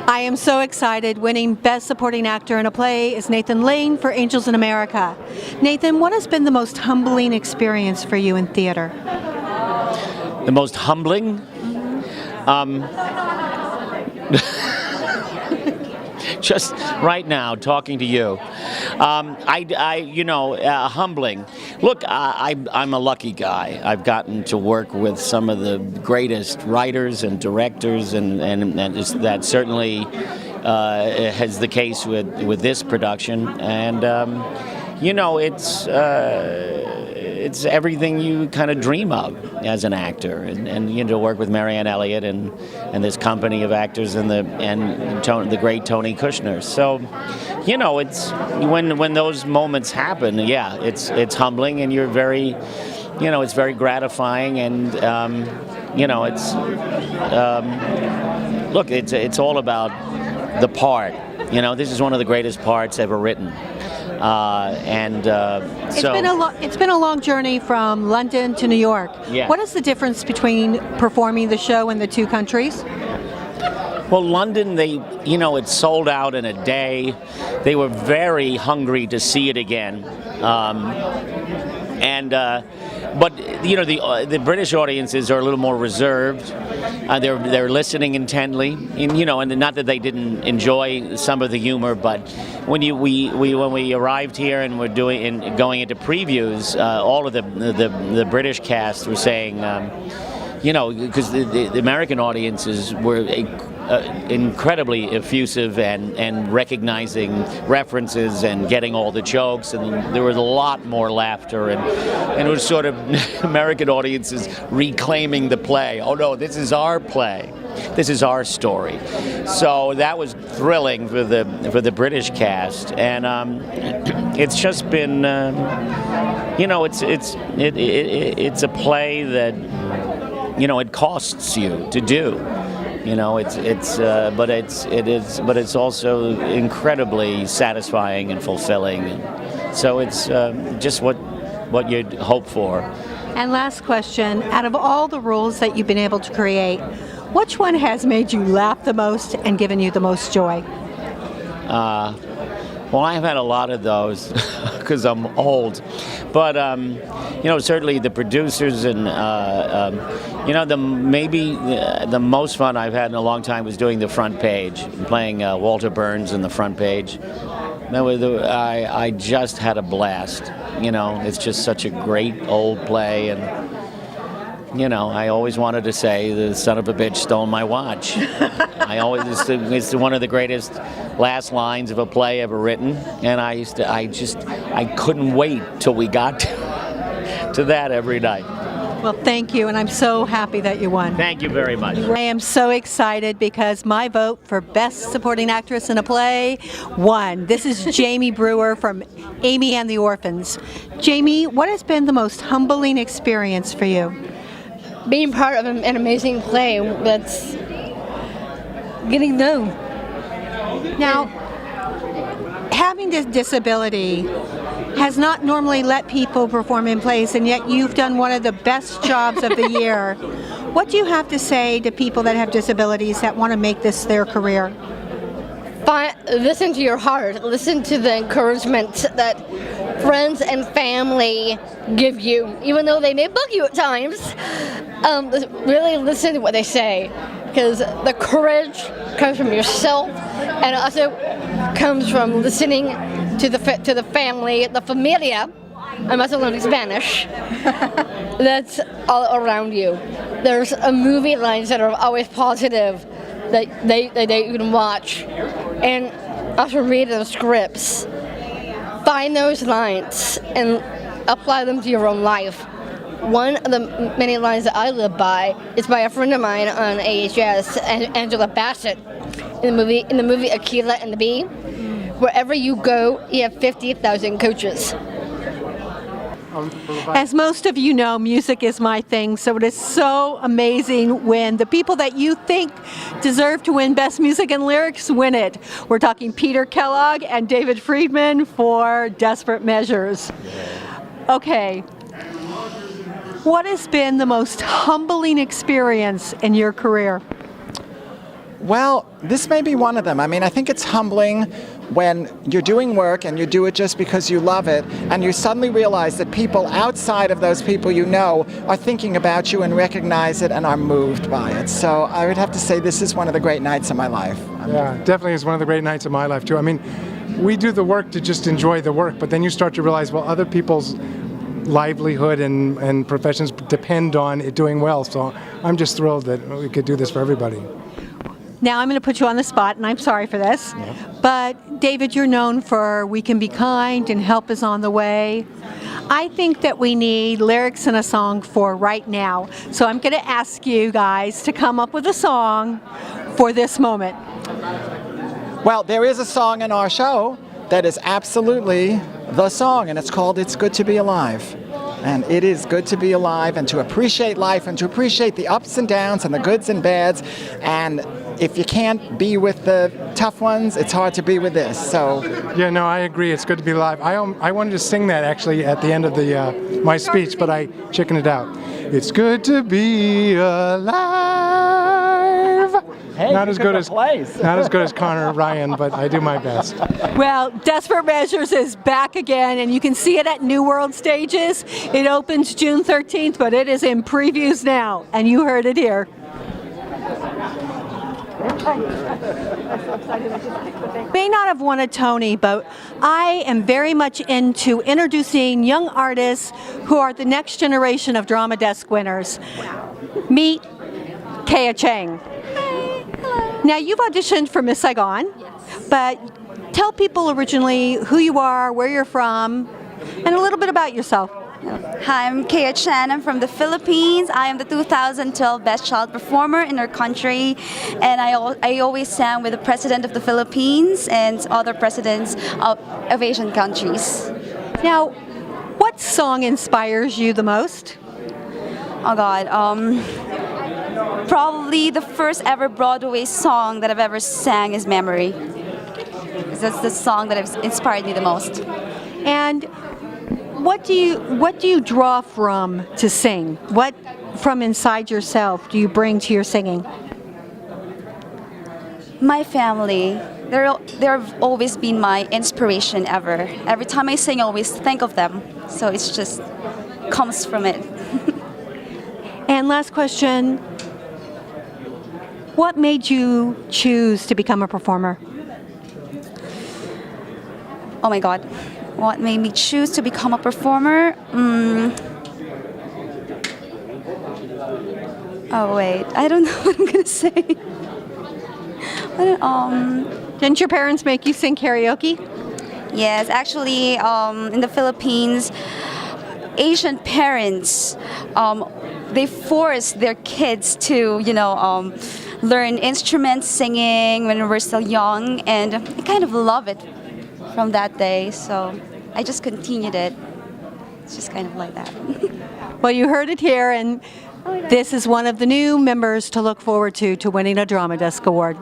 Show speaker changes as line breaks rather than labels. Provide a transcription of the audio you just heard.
I am so excited. Winning Best Supporting Actor in a Play is Nathan Lane for Angels in America. Nathan, what has been the most humbling experience for you in theater?
The most humbling? Just right now, talking to you, humbling. Look, I'm a lucky guy. I've gotten to work with some of the greatest writers and directors, and that certainly has the case with this production. And it's everything you kind of dream of as an actor, and to work with Marianne Elliott and this company of actors and the great Tony Kushner. So, it's when those moments happen, it's humbling, and you're very, it's very gratifying, and it's all about the part. This is one of the greatest parts ever written.
It's been a long journey from London to New York.
Yeah.
What is the difference between performing the show in the two countries?
Well, London, it sold out in a day. They were very hungry to see it again. But the British audiences are a little more reserved. They're listening intently, and not that they didn't enjoy some of the humor, but when we arrived here and we're going into previews, all of the British cast were saying, because the American audiences were incredibly effusive and recognizing references and getting all the jokes, and there was a lot more laughter, and it was sort of American audiences reclaiming the play. Oh no, this is our play, this is our story. So that was thrilling for the British cast, and it's just been it's a play that it costs you to do. But it's also incredibly satisfying and fulfilling. And so it's just what you'd hope for.
And last question, out of all the roles that you've been able to create, which one has made you laugh the most and given you the most joy?
Well, I've had a lot of those because I'm old, but certainly the producers and the most fun I've had in a long time was doing the front page, playing Walter Burns in the front page. I just had a blast. It's just such a great old play, and I always wanted to say, the son of a bitch stole my watch. It's one of the greatest last lines of a play ever written, and I couldn't wait till we got to that every night.
Well, thank you, and I'm so happy that you won.
Thank you very much.
I am so excited because my vote for Best Supporting Actress in a Play won. This is Jamie Brewer from Amy and the Orphans. Jamie, what has been the most humbling experience for you?
Being part of an amazing play that's getting known.
Now, having this disability has not normally let people perform in plays, and yet you've done one of the best jobs of the year. What do you have to say to people that have disabilities that want to make this their career?
Listen to your heart. Listen to the encouragement that friends and family give you, even though they may bug you at times. Really listen to what they say, because the courage comes from yourself, and it also comes from listening to the family, the familia. I'm also learning Spanish. That's all around you. There's movie lines that are always positive that they can watch, and also read those scripts. Find those lines and apply them to your own life. One of the many lines that I live by is by a friend of mine on AHS, Angela Bassett, in the movie Akilah and the Bee. Wherever you go, you have 50,000 coaches.
As most of you know, music is my thing, so it is so amazing when the people that you think deserve to win Best Music and Lyrics win it. We're talking Peter Kellogg and David Friedman for Desperate Measures. Okay. What has been the most humbling experience in your career?
Well, this may be one of them. I mean, I think it's humbling when you're doing work and you do it just because you love it, and you suddenly realize that people outside of those people you know are thinking about you and recognize it and are moved by it. So I would have to say this is one of the great nights of my life.
Yeah, definitely is one of the great nights of my life too. I mean, we do the work to just enjoy the work, but then you start to realize, well, other people's livelihood and professions depend on it doing well. So I'm just thrilled that we could do this for everybody.
Now I'm going to put you on the spot, and I'm sorry for this, but David, you're known for We Can Be Kind and Help Is on the Way. I think that we need lyrics in a song for right now. So I'm going to ask you guys to come up with a song for this moment.
Well, there is a song in our show that is absolutely the song, and it's called It's Good to Be Alive. And it is good to be alive and to appreciate life and to appreciate the ups and downs and the goods and bads. And if you can't be with the tough ones, it's hard to be with this. So
yeah, no, I agree. It's good to be alive. I wanted to sing that actually at the end of the my speech, but I chickened it out. It's good to be alive.
hey,
not as good as Connor Ryan, but I do my best.
Well, Desperate Measures is back again, and you can see it at New World Stages. It opens June 13th, but it is in previews now, and you heard it here. May not have won a Tony, but I am very much into introducing young artists who are the next generation of Drama Desk winners. Meet Chang.
Hi, hello.
Now, you've auditioned for Miss Saigon, but tell people originally who you are, where you're from, and a little bit about yourself.
Hi, I'm Shannon. I'm from the Philippines. I am the 2012 Best Child Performer in our country, and I always sang with the President of the Philippines and other presidents of Asian countries.
Now, what song inspires you the most?
Oh God, probably the first ever Broadway song that I've ever sang is Memory. That's the song that has inspired me the most.
And what do you draw from to sing? What from inside yourself do you bring to your singing?
My family. They've always been my inspiration ever. Every time I sing, I always think of them. So it's just comes from it.
And last question, what made you choose to become a performer?
Oh my God. What made me choose to become a performer? Oh wait, I don't know what I'm gonna say.
Didn't your parents make you sing karaoke?
Yes, actually, in the Philippines, Asian parents, they force their kids to, learn instruments, singing when we're still young, and I kind of love it from that day, so I just continued it. It's just kind of like that.
Well, you heard it here, and this is one of the new members to look forward to winning a Drama Desk Award.